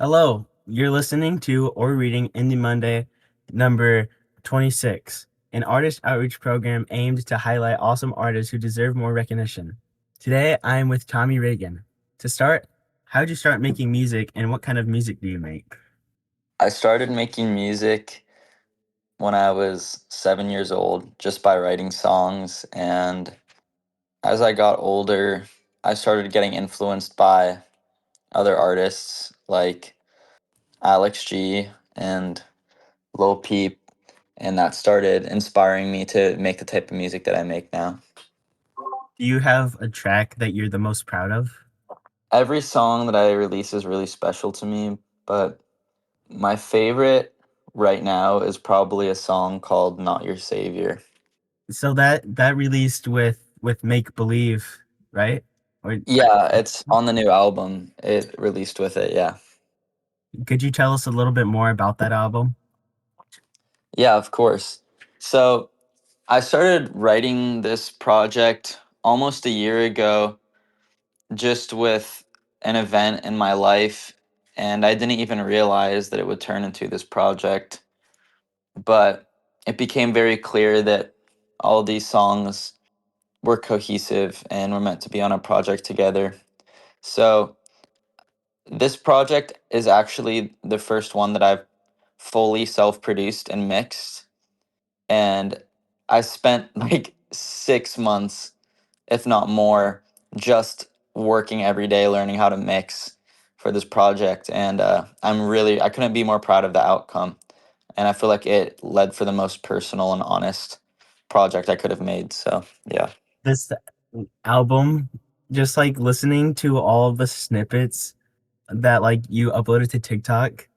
Hello, you're listening to or reading Indie Monday number 26, an artist outreach program aimed to highlight awesome artists who deserve more recognition. Today, I am with Tommy Ragen. To start, how did you start making music and what kind of music do you make? I started making music when I was 7 years old just by writing songs. And as I got older, I started getting influenced by other artists like Alex G and Lil Peep. And that started inspiring me to make the type of music that I make now. Do you have a track that you're the most proud of? Every song that I release is really special to me, but my favorite right now is probably a song called Not Your Savior. So that released with Make Believe, right? Or Yeah, it's on the new album. It released with it, yeah. could you tell us a little bit more about that album? Yeah, of course. So I started writing this project almost a year ago, just with an event in my life, and I didn't even realize that it would turn into this project. But it became very clear that all these songs were cohesive and were meant to be on a project together. So this project is actually the first one that I've fully self-produced and mixed, and I spent like 6 months, if not more, just working every day learning how to mix for this project. And I couldn't be more proud of the outcome. And I feel like it led for the most personal and honest project I could have made. So, yeah. This album, just like listening to all of the snippets that like you uploaded to TikTok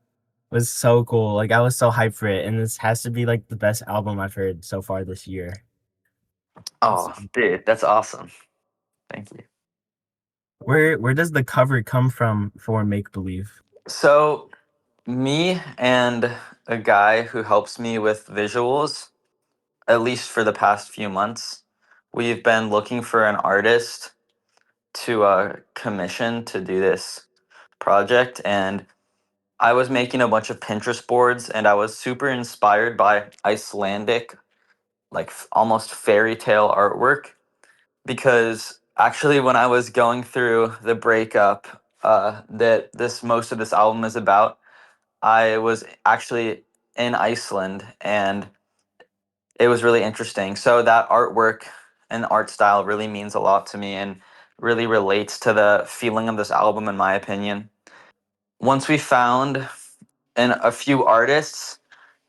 was so cool. Like I was so hyped for it, and this has to be like the best album I've heard so far this year. It's- Oh, dude, that's awesome. Thank you. where does the cover come from for Make Believe? So, me and a guy who helps me with visuals, at least for the past few months, we've been looking for an artist to commission to do this project. And I was making a bunch of Pinterest boards, and I was super inspired by Icelandic, like almost fairy tale artwork. Because actually, when I was going through the breakup that this most of this album is about, I was actually in Iceland, and it was really interesting. So that artwork and art style really means a lot to me and really relates to the feeling of this album, in my opinion. Once we found a few artists,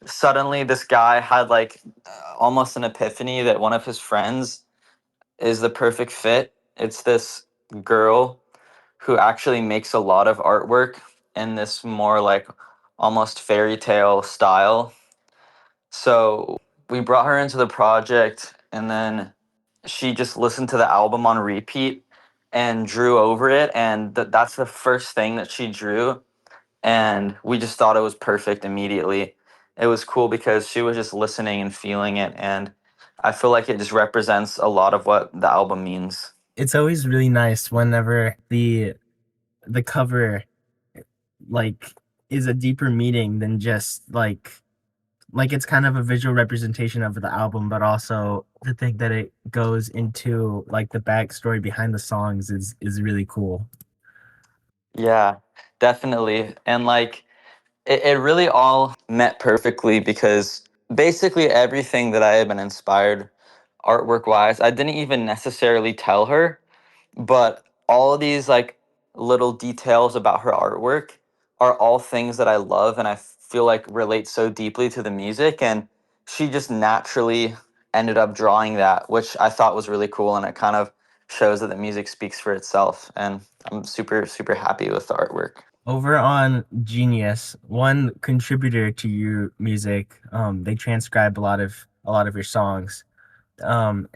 suddenly this guy had like almost an epiphany that one of his friends is the perfect fit. It's this girl who actually makes a lot of artwork in this more like almost fairy tale style. So we brought her into the project, and then she just listened to the album on repeat and drew over it. And that's the first thing that she drew. And we just thought it was perfect immediately. It was cool because she was just listening and feeling it. And I feel like it just represents a lot of what the album means. It's always really nice whenever the cover like is a deeper meaning than just like it's kind of a visual representation of the album, but also to think that it goes into like the backstory behind the songs is really cool. Yeah, definitely. And like, it really all met perfectly because basically everything that I had been inspired artwork wise, I didn't even necessarily tell her, but all these like little details about her artwork are all things that I love and I feel like relate so deeply to the music. And she just naturally ended up drawing that, which I thought was really cool. And it kind of shows that the music speaks for itself. And I'm super, super happy with the artwork. Over on Genius, one contributor to your music, they transcribe a lot of your songs.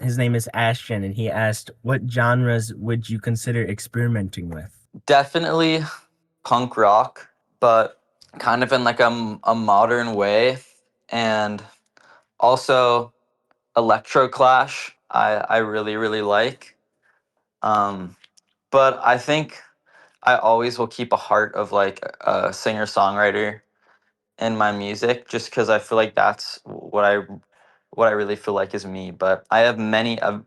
His name is Ashton, and he asked, "What genres would you consider experimenting with?" Definitely punk rock, but kind of in like a modern way. And also electro clash, I really, really like. Um, but I think I always will keep a heart of like a singer songwriter in my music, just because I feel like that's what I really feel like is me. But I have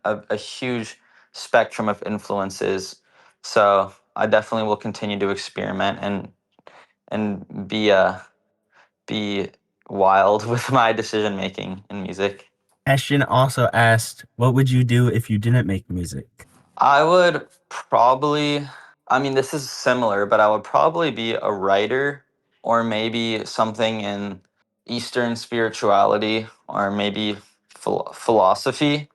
a huge spectrum of influences, so I definitely will continue to experiment and be wild with my decision making in music. Ashton also asked, "What would you do if you didn't make music?" I would probably, I mean, this is similar, but I would probably be a writer or maybe something in Eastern spirituality or maybe philosophy.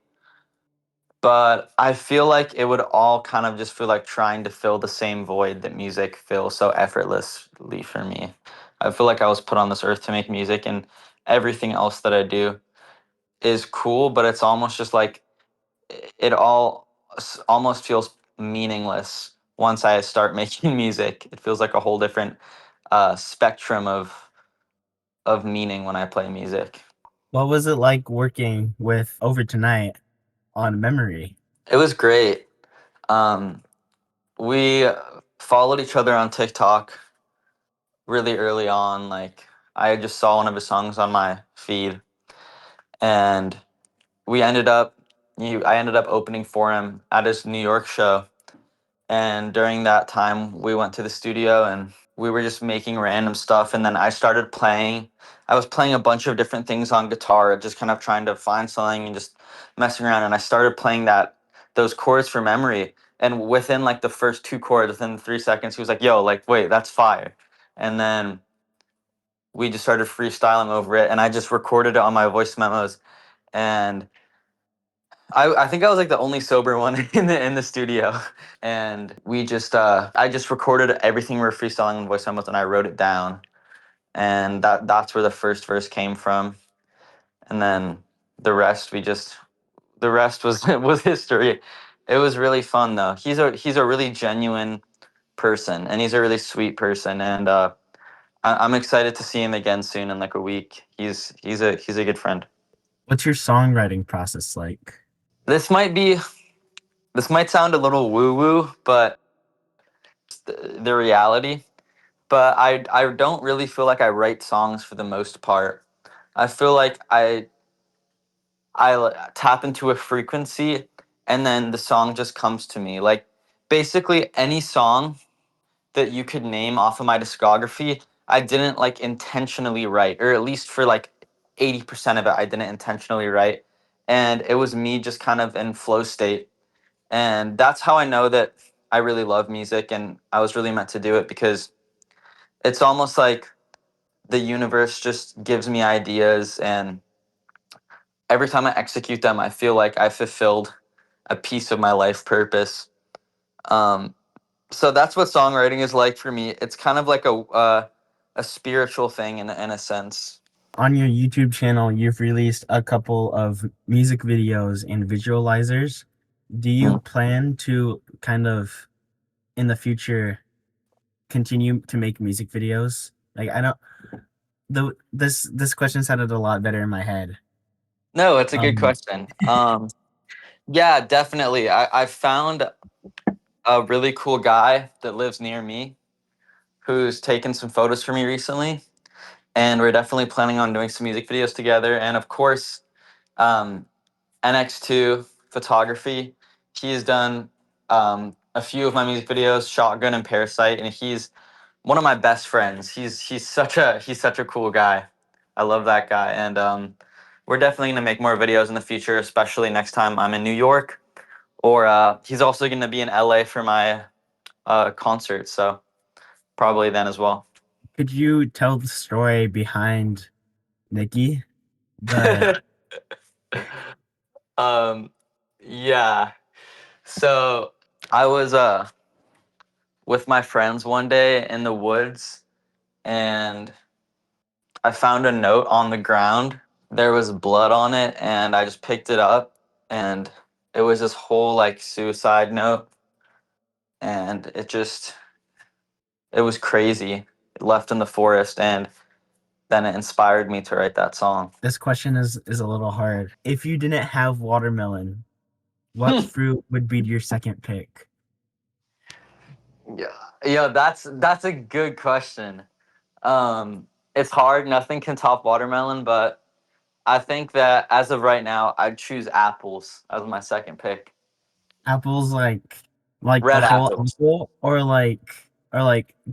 But I feel like it would all kind of just feel like trying to fill the same void that music fills so effortlessly for me. I feel like I was put on this earth to make music, and everything else that I do is cool, but it's almost just like it all almost feels meaningless once I start making music. It feels like a whole different spectrum of meaning when I play music. What was it like working with Over Tonight on Memory? It was great. Um, we followed each other on TikTok really early on. Like I just saw one of his songs on my feed, and we ended up. I ended up opening for him at his New York show. And during that time, we went to the studio and we were just making random stuff. And then I started playing. I was playing a bunch of different things on guitar, just kind of trying to find something and just messing around. And I started playing those chords for memory. And within like the first two chords, within 3 seconds, he was like, "Yo, like, wait, that's fire." And then we just started freestyling over it. And I just recorded it on my voice memos. And I think I was like the only sober one in the studio, and we just I just recorded everything we were freestyling in voice memos, and I wrote it down, and that's where the first verse came from, and then the rest the rest was was history. It was really fun though. He's a really genuine person, and he's a really sweet person, and I'm excited to see him again soon in like a week. He's a good friend. What's your songwriting process like? This might be this might sound a little woo woo, but the reality. But I don't really feel like I write songs for the most part. I feel like tap into a frequency and then the song just comes to me. Like basically any song that you could name off of my discography, I didn't like intentionally write, or at least for like 80% of it I didn't intentionally write. And it was me just kind of in flow state. And that's how I know that I really love music and I was really meant to do it, because it's almost like the universe just gives me ideas, and every time I execute them I feel like I fulfilled a piece of my life purpose. um, so that's what songwriting is like for me. It's kind of like a spiritual thing in a sense. On your YouTube channel, you've released a couple of music videos and visualizers. Do you Mm. plan to kind of in the future continue to make music videos? Like I don't this question sounded a lot better in my head. No, it's a good Um, question. Yeah, definitely. I found a really cool guy that lives near me who's taken some photos for me recently, and we're definitely planning on doing some music videos together. And of course, um, NX2 photography. He's done a few of my music videos, Shotgun and Parasite, and he's one of my best friends. He's such a cool guy. I love that guy, and we're definitely gonna make more videos in the future, especially next time I'm in New York. Or he's also gonna be in LA for my concert, so probably then as well. could you tell the story behind Nikki? The um, yeah. So I was with my friends one day in the woods, and I found a note on the ground. There was blood on it, and I just picked it up, and it was this whole like suicide note, and it was crazy. It left in the forest, and then it inspired me to write that song. this question is a little hard. If you didn't have watermelon, what fruit would be your second pick? Yeah, yeah, that's a good question. It's hard. Nothing can top watermelon, but I think that as of right now, I'd choose apples as my second pick. Apples like the Red whole apples. apple, or like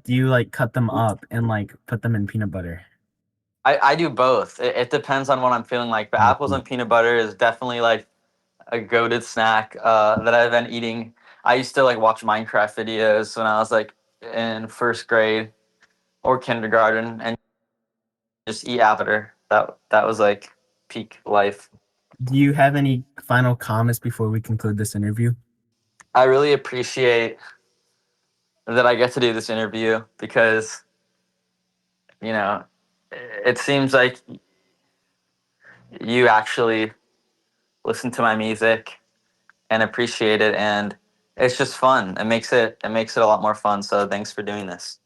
do you like cut them up and like put them in peanut butter? I do both. It depends on what I'm feeling like. But I apples see. and peanut butter is definitely like a goated snack that I've been eating. I used to like watch Minecraft videos when I was like in first grade or kindergarten and just eat after. That was like peak life. Do you have any final comments before we conclude this interview? I really appreciate that I get to do this interview because, you know, it seems like you actually listen to my music and appreciate it, and it's just fun. It makes it a lot more fun. So thanks for doing this.